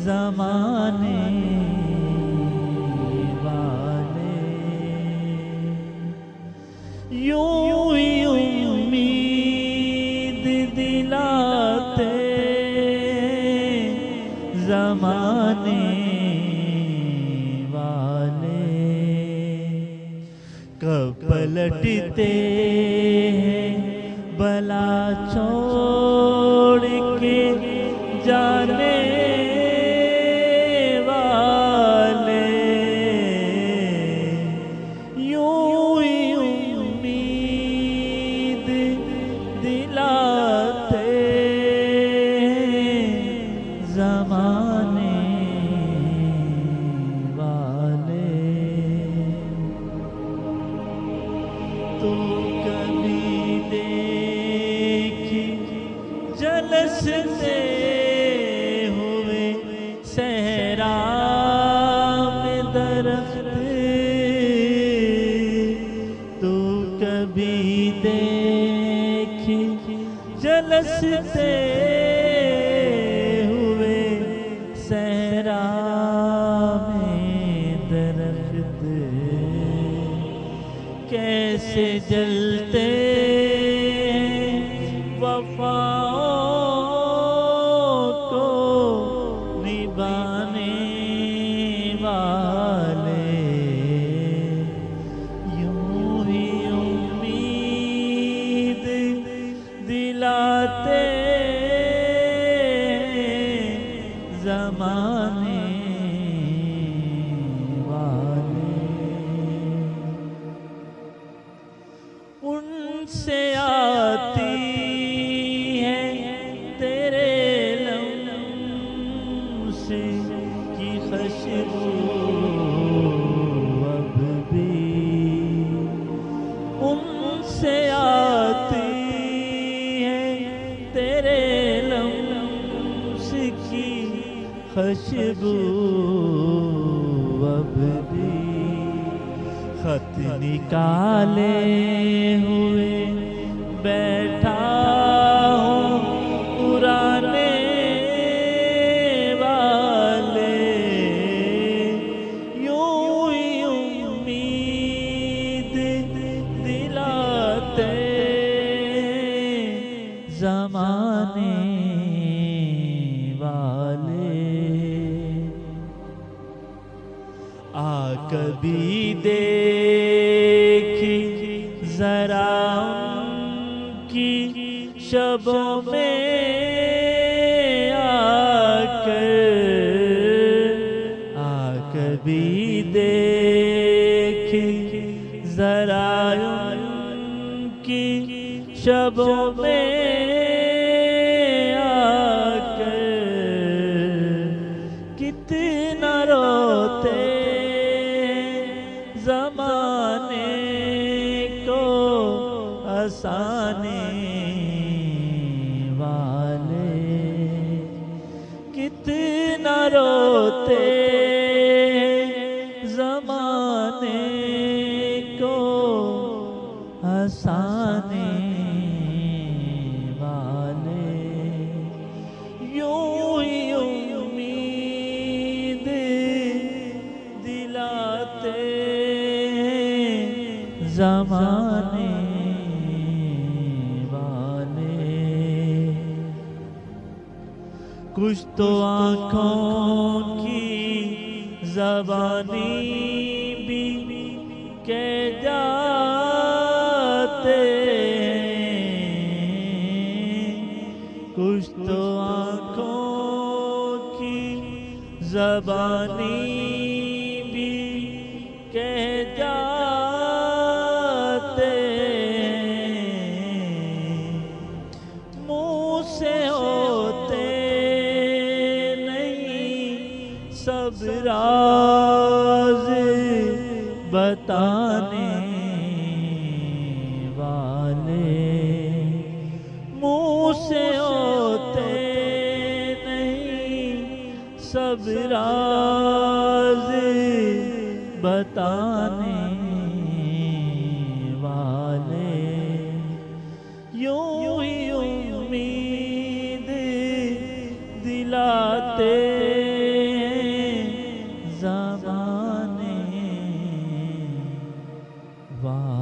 ज़माने वाले यूं ही उम्मीद दिलाते ज़माने वाले कब पलटते हैं भला छोड़ के जाने वाले यूं ही उम्मीद दिलाते ज़माने वाले तो कभी देखी जलसते हुए सहरा में दरख्त तो कभी देखी जलसते हुए सहरा में दरख्त कैसे जलते वफाओं को निभाने वाले यूं ही उम्मीद दिलाते ज़माने वाले उनसे आती की खुशबू अब भी उनसे आती है तेरे लम्स की खुशबू अब भी खत निकाले हुए बैठा हूँ पुराने ज़माने वाले आ कभी देखी जरा उनकी शबों में आकर आ कभी देखी जरा उनकी शबों में कितना रोते ज़माने को हंसाने वाले कितना रोते ज़माने को हंसाने वाले यूं ही उम्मीद दिलाते ज़माने वाले कुछ तो आँखों की ज़बानी भी कह जाते कुछ तो आँखों की ज़बानी भी कह जाते मुँह से होते नहीं सब राज बताने वाले मुँह से होते नहीं सब राज बताने वाले यूं ही उम्मीद दिलाते वाह